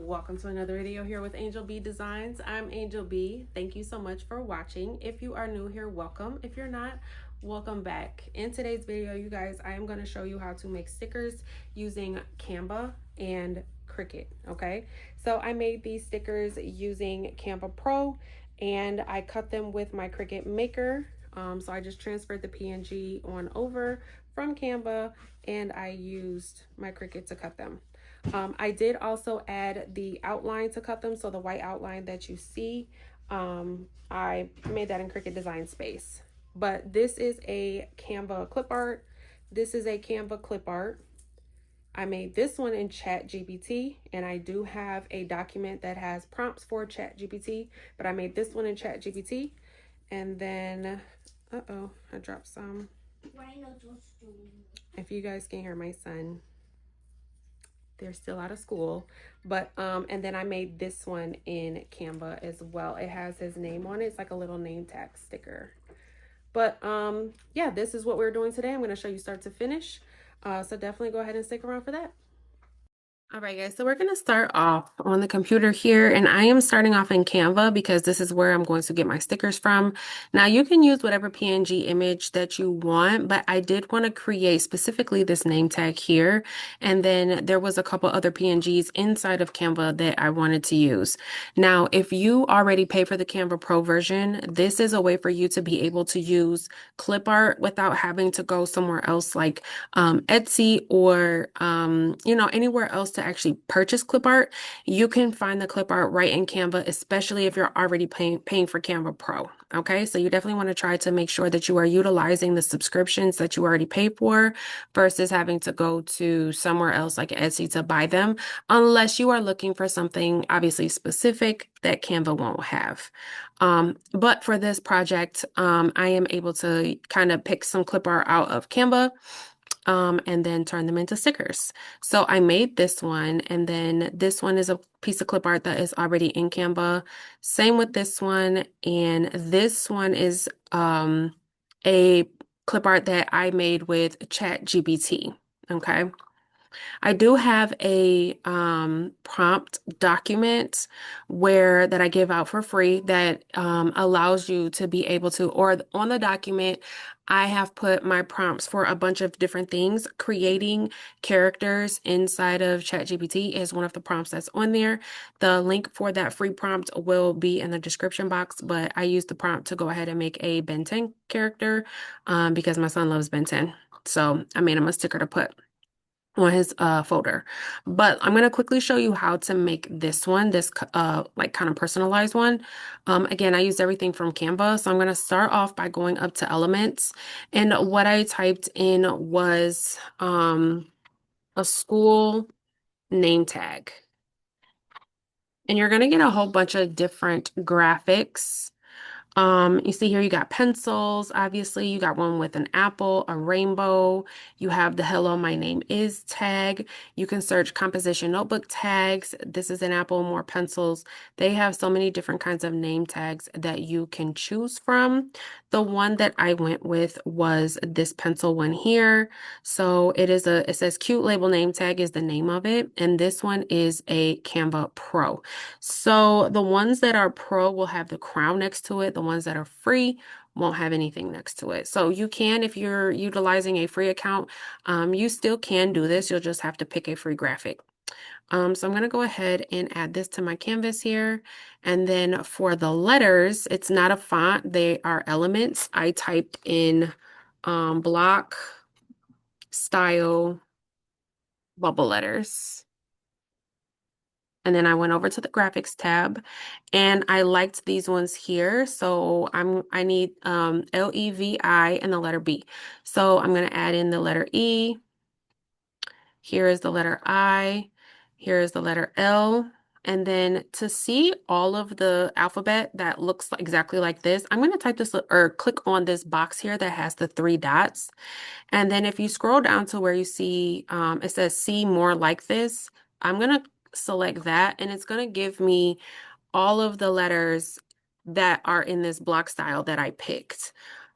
Welcome to another video here with Angel B Designs. I'm Angel B. Thank you so much for watching. If you are new here, welcome. If you're not, welcome back. In today's video, you guys, I am going to show you how to make stickers using Canva and Cricut. Okay, so I made these stickers using Canva Pro and I cut them with my Cricut Maker. So I just transferred the PNG on over from Canva and I used my Cricut to cut them. I did also add the outline to cut them, so the white outline that you see, I made that in Cricut Design Space. But this is a Canva clip art. This is a Canva clip art. I made this one in ChatGPT, and I do have a document that has prompts for ChatGPT, but I made this one in ChatGPT. And then, I dropped some. If you guys can hear my son, they're still out of school. But and then I made this one in Canva as well. It has his name on it. It's like a little name tag sticker. But yeah, this is what we're doing today. I'm going to show you start to finish, so definitely go ahead and stick around for that. All right, guys, so we're going to start off on the computer here, and I am starting off in Canva because this is where I'm going to get my stickers from. Now, you can use whatever PNG image that you want, but I did want to create specifically this name tag here, and then there was a couple other PNGs inside of Canva that I wanted to use. Now, if you already pay for the Canva Pro version, this is a way for you to be able to use clip art without having to go somewhere else like Etsy or, anywhere else to actually purchase clip art. You can find the clip art right in Canva, especially if you're already paying for Canva Pro. Okay, so you definitely want to try to make sure that you are utilizing the subscriptions that you already pay for versus having to go to somewhere else like Etsy to buy them, unless you are looking for something obviously specific that Canva won't have. But for this project, I am able to kind of pick some clip art out of Canva and then turn them into stickers. So I made this one, and then this one is a piece of clip art that is already in Canva. Same with this one, and this one is a clip art that I made with ChatGPT. Okay. I do have a prompt document that I give out for free that allows you to be able to, or on the document, I have put my prompts for a bunch of different things. Creating characters inside of ChatGPT is one of the prompts that's on there. The link for that free prompt will be in the description box, but I used the prompt to go ahead and make a Ben 10 character because my son loves Ben 10. So I made him a sticker to put on his folder. But I'm going to quickly show you how to make this one, this like kind of personalized one. Again, I used everything from Canva, so I'm going to start off by going up to elements, and what I typed in was a school name tag, and you're going to get a whole bunch of different graphics. You see here you got pencils, obviously you got one with an apple, a rainbow, you have the hello my name is tag. You can search composition notebook tags. This is an apple, more pencils. They have so many different kinds of name tags that you can choose from. The one that I went with was this pencil one here. So it says cute label name tag is the name of it, and this one is a Canva Pro. So the ones that are pro will have the crown next to it. The ones that are free won't have anything next to it. So you can, if you're utilizing a free account, you still can do this. You'll just have to pick a free graphic. So I'm going to go ahead and add this to my canvas here. And then for the letters, it's not a font. They are elements. I typed in block style bubble letters. And then I went over to the graphics tab and I liked these ones here. So I need L-E-V-I and the letter B. So I'm going to add in the letter E. Here is the letter I. Here is the letter L. And then to see all of the alphabet that looks exactly like this, I'm going to type this or click on this box here that has the 3 dots. And then if you scroll down to where you see it says see more like this, I'm going to select that, and it's going to give me all of the letters that are in this block style that I picked.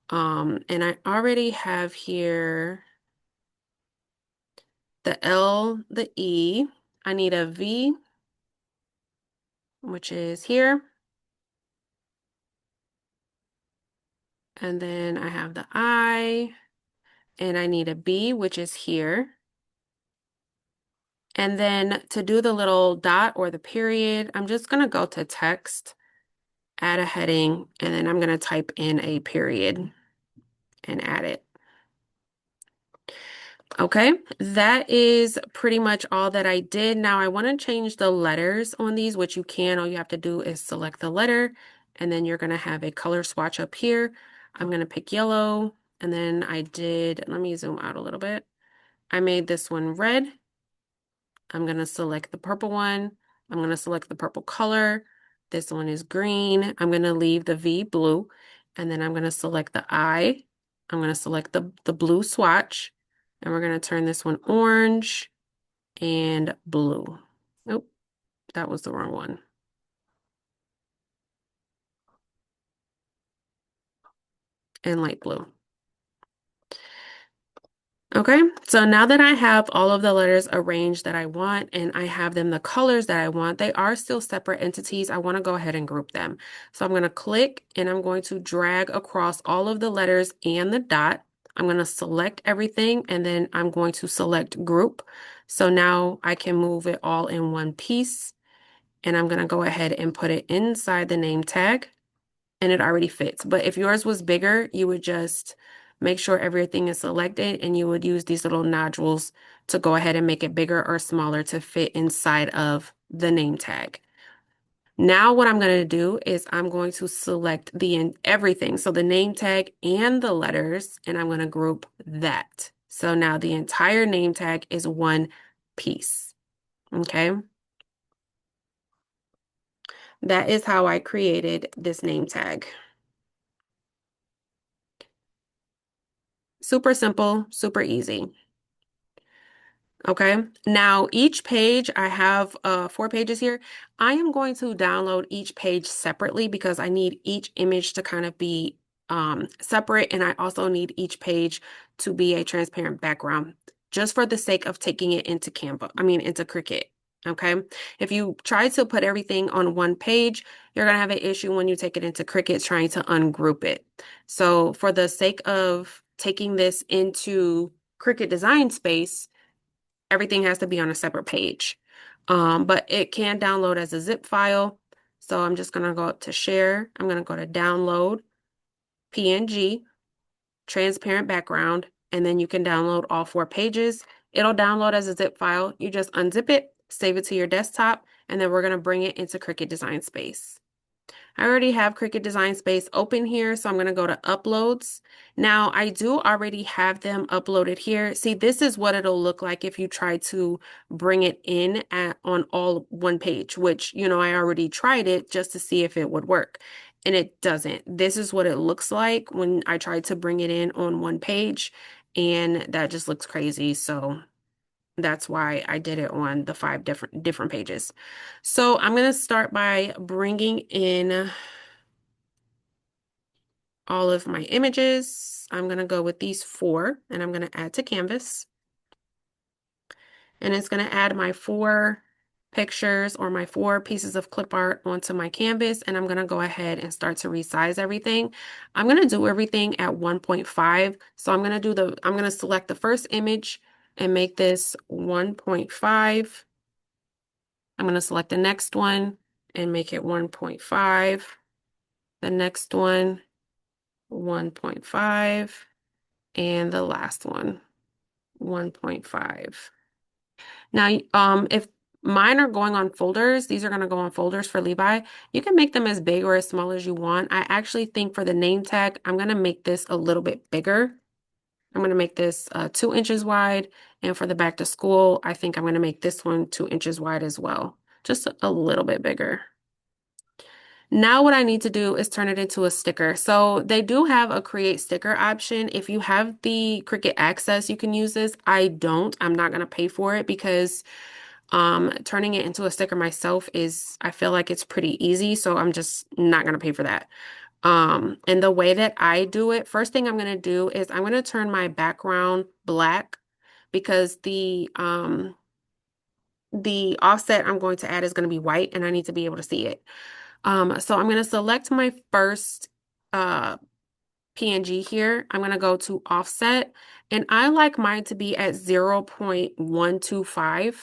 And I already have here the L, the E. I need a V, which is here. And then I have the I, and I need a B, which is here. And then to do the little dot or the period, I'm just going to go to text, add a heading, and then I'm going to type in a period and add it. Okay, that is pretty much all that I did. Now I want to change the letters on these, which you can. All you have to do is select the letter, and then you're going to have a color swatch up here. I'm going to pick yellow, and then let me zoom out a little bit. I made this one red. I'm going to select the purple one. I'm going to select the purple color. This one is green. I'm going to leave the V blue, and then I'm going to select the I. I'm going to select the blue swatch, and we're going to turn this one orange and blue. Nope, that was the wrong one. And light blue. Okay, so now that I have all of the letters arranged that I want and I have them the colors that I want, they are still separate entities. I want to go ahead and group them. So I'm going to click and I'm going to drag across all of the letters and the dot. I'm going to select everything and then I'm going to select group. So now I can move it all in one piece and I'm going to go ahead and put it inside the name tag. And it already fits. But if yours was bigger, you would just make sure everything is selected and you would use these little nodules to go ahead and make it bigger or smaller to fit inside of the name tag. Now what I'm going to do is I'm going to select everything. So the name tag and the letters, and I'm going to group that. So now the entire name tag is one piece. Okay. That is how I created this name tag. Super simple, super easy. Okay, now each page, I have 4 pages here. I am going to download each page separately because I need each image to kind of be separate, and I also need each page to be a transparent background just for the sake of taking it into into Cricut. Okay, if you try to put everything on one page, you're gonna have an issue when you take it into Cricut trying to ungroup it. So for the sake of taking this into Cricut Design Space, everything has to be on a separate page. But it can download as a zip file. So I'm just going to go up to share. I'm going to go to download, PNG, transparent background, and then you can download all 4 pages. It'll download as a zip file. You just unzip it, save it to your desktop, and then we're going to bring it into Cricut Design Space. I already have Cricut Design Space open here, so I'm going to go to Uploads. Now, I do already have them uploaded here. See, this is what it'll look like if you try to bring it in on all one page, which, I already tried it just to see if it would work, and it doesn't. This is what it looks like when I tried to bring it in on one page, and that just looks crazy, so that's why I did it on the 5 different pages. So I'm going to start by bringing in all of my images. I'm going to go with these 4 and I'm going to add to canvas. And it's going to add my 4 pictures or my 4 pieces of clip art onto my canvas. And I'm going to go ahead and start to resize everything. I'm going to do everything at 1.5. So I'm going to select the first image and make this 1.5. I'm going to select the next one and make it 1.5. The next one, 1.5. And the last one, 1.5. Now, if mine are going on folders, these are going to go on folders for Levi. You can make them as big or as small as you want. I actually think for the name tag, I'm going to make this a little bit bigger. I'm going to make this 2 inches wide. And for the back to school, I think I'm going to make this one 2 inches wide as well. Just a little bit bigger. Now what I need to do is turn it into a sticker. So they do have a create sticker option. If you have the Cricut Access, you can use this. I don't. I'm not going to pay for it because turning it into a sticker myself I feel like it's pretty easy. So I'm just not going to pay for that. And the way that I do it, first thing I'm going to do is I'm going to turn my background black because the the offset I'm going to add is going to be white, and I need to be able to see it. So I'm going to select my first PNG here. I'm going to go to offset, and I like mine to be at 0.125.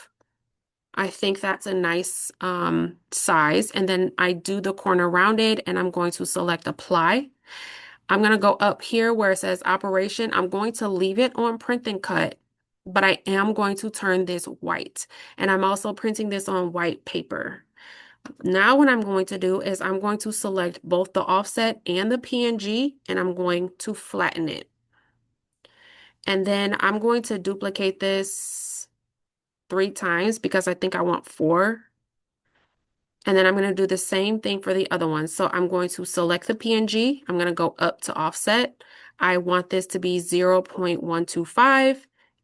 I think that's a nice size. And then I do the corner rounded, and I'm going to select apply. I'm going to go up here where it says operation. I'm going to leave it on print and cut, but I am going to turn this white. And I'm also printing this on white paper. Now what I'm going to do is I'm going to select both the offset and the PNG, and I'm going to flatten it. And then I'm going to duplicate this 3 times because I think I want 4. And then I'm going to do the same thing for the other one. So I'm going to select the PNG. I'm going to go up to offset. I want this to be 0.125,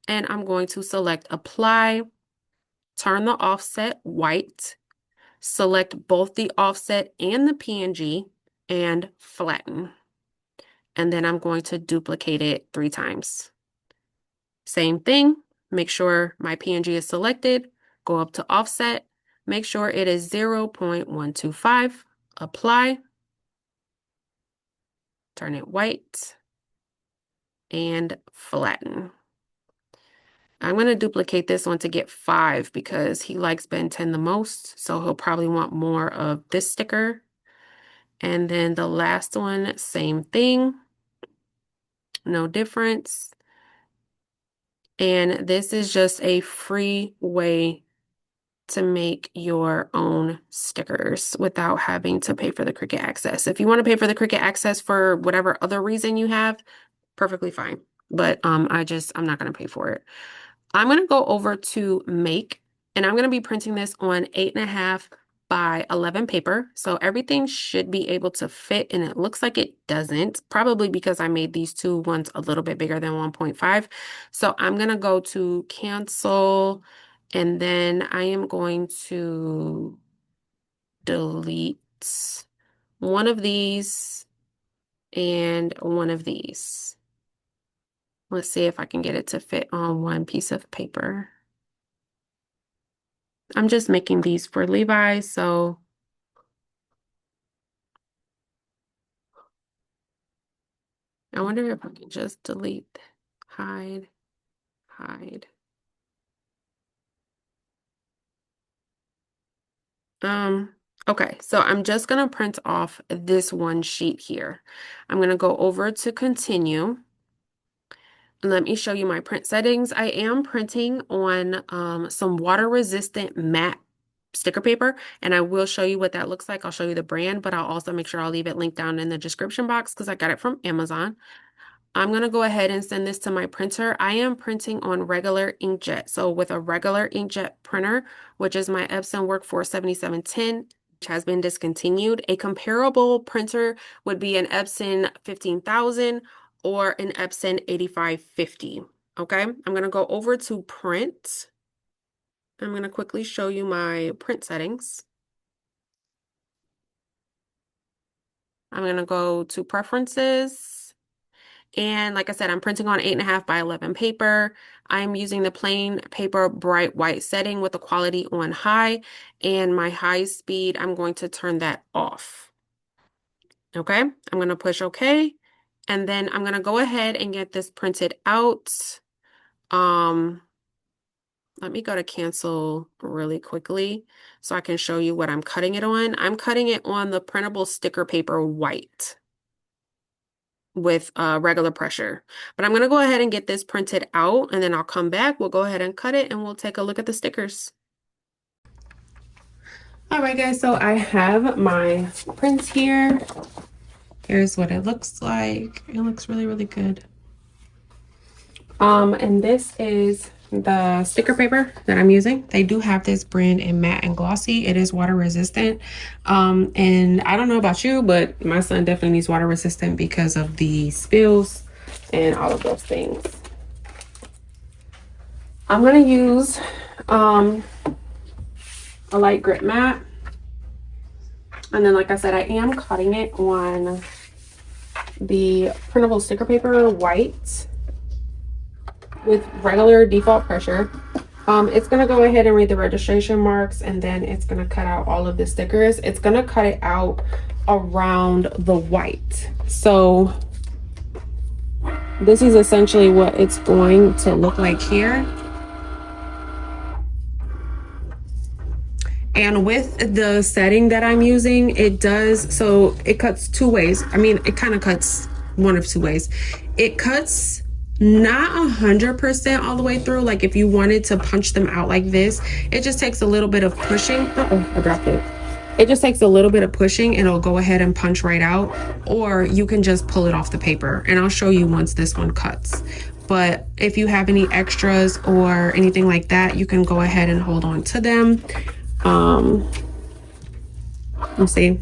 and I'm going to select apply, turn the offset white, select both the offset and the PNG, and flatten. And then I'm going to duplicate it 3 times. Same thing, make sure my PNG is selected, go up to offset, make sure it is 0.125, apply, turn it white, and flatten. I'm going to duplicate this one to get 5 because he likes Ben 10 the most, so he'll probably want more of this sticker. And then the last one, same thing, no difference. And this is just a free way to make your own stickers without having to pay for the Cricut Access. If you want to pay for the Cricut Access for whatever other reason you have, perfectly fine. But I'm not going to pay for it. I'm going to go over to Make, and I'm going to be printing this on 8.5 by 11 paper. So everything should be able to fit, and it looks like it doesn't, probably because I made these 2 ones a little bit bigger than 1.5. So I'm going to go to cancel, and then I am going to delete one of these and one of these. Let's see if I can get it to fit on one piece of paper. I'm just making these for Levi, so I wonder if I can just delete, hide, hide. Okay, so I'm just gonna print off this one sheet here. I'm gonna go over to continue. Let me show you my print settings. I am printing on some water resistant matte sticker paper, and I will show you what that looks like. I'll show you the brand, but I'll also make sure I'll leave it linked down in the description box because I got it from Amazon. I'm going to go ahead and send this to my printer. I am printing on regular inkjet. So with a regular inkjet printer, which is my Epson Workforce 7710, which has been discontinued, a comparable printer would be an Epson 15,000 or an Epson 8550. Okay, I'm going to go over to print. I'm going to quickly show you my print settings. I'm going to go to preferences. And like I said, I'm printing on 8.5 by 11 paper. I'm using the plain paper bright white setting with the quality on high, and my high speed, I'm going to turn that off. Okay, I'm going to push OK, and then I'm going to go ahead and get this printed out. Let me go to cancel really quickly so I can show you what I'm cutting it on. I'm cutting it on the printable sticker paper white with regular pressure. But I'm going to go ahead and get this printed out, and then I'll come back. We'll go ahead and cut it, and we'll take a look at the stickers. All right, guys, so I have my prints here. Here's what it looks like. It looks really, really good. And this is the sticker paper that I'm using. They do have this brand in matte and glossy. It is water resistant. And I don't know about you, but my son definitely needs water resistant because of the spills and all of those things. I'm going to use a light grit matte. And then, like I said, I am cutting it on the printable sticker paper white with regular default pressure. It's going to go ahead and read the registration marks, and then it's going to cut out all of the stickers. It's going to cut it out around the white. So this is essentially what it's going to look like here. And with the setting that I'm using, it does, so it cuts two ways. I mean, it kind of cuts one of two ways. It cuts not 100% all the way through. Like if you wanted to punch them out like this, it just takes a little bit of pushing. Uh-oh, I dropped it. It just takes a little bit of pushing and it'll go ahead and punch right out. Or you can just pull it off the paper. And I'll show you once this one cuts. But if you have any extras or anything like that, you can go ahead and hold on to them. Let's see.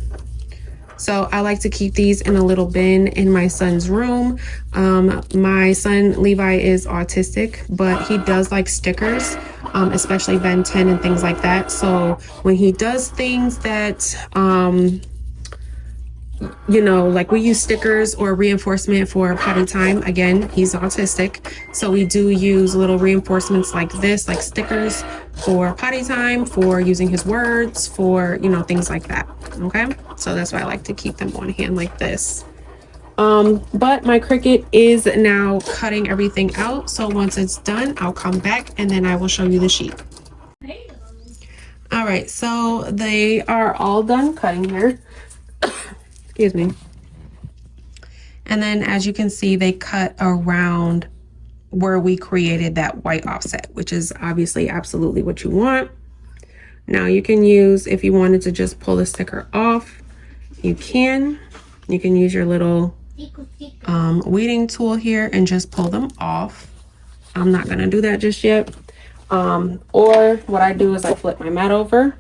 So I like to keep these in a little bin in my son's room. My son Levi is autistic, but he does like stickers, especially Ben 10 and things like that. So when he does things that you know, like we use stickers or reinforcement for potty time. Again, he's autistic, so we do use little reinforcements like this, like stickers for potty time, for using his words, for, you know, things like that. Okay, so that's why I like to keep them on hand like this. But my Cricut is now cutting everything out, so once it's done, I'll come back and then I will show you the sheet. All right, so they are all done cutting here. Excuse me. And then as you can see, they cut around where we created that white offset, which is obviously absolutely what you want. Now you can use, if you wanted to just pull the sticker off, you can. You can use your little weeding tool here and just pull them off. I'm not gonna do that just yet. Or what I do is I flip my mat over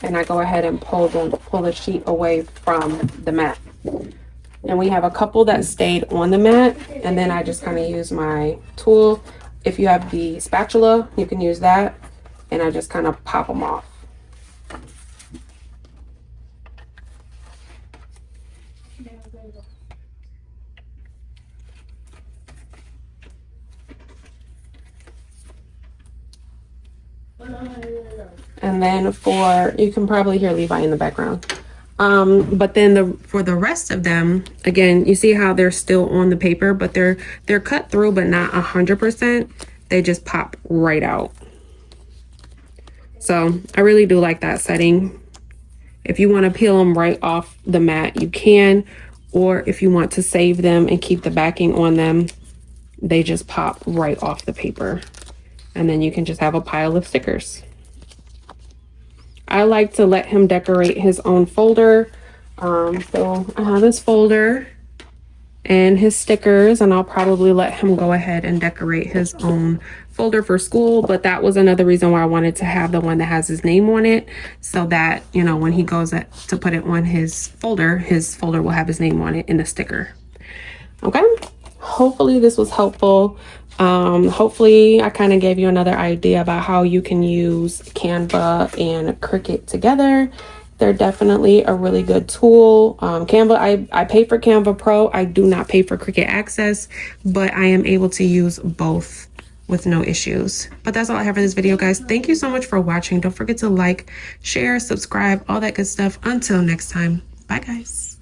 and I go ahead and pull the sheet away from the mat. And we have a couple that stayed on the mat, and then I just kind of use my tool. If you have the spatula, you can use that, and I just kind of pop them off. And then for, you can probably hear Levi in the background. But then for the rest of them, again, you see how they're still on the paper, but they're cut through, but not 100%. They just pop right out. So I really do like that setting. If you want to peel them right off the mat, you can, or if you want to save them and keep the backing on them, they just pop right off the paper. And then you can just have a pile of stickers. I like to let him decorate his own folder. So I have his folder and his stickers, and I'll probably let him go ahead and decorate his own folder for school. But that was another reason why I wanted to have the one that has his name on it, so that, you know, when he goes to put it on his folder will have his name on it in the sticker. Okay, hopefully this was helpful. Hopefully I kind of gave you another idea about how you can use Canva and Cricut together. They're definitely a really good tool. Canva, I pay for Canva Pro. I do not pay for Cricut Access, but I am able to use both with no issues. But that's all I have for this video, guys. Thank you so much for watching. Don't forget to like, share, subscribe, all that good stuff. Until next time, bye guys.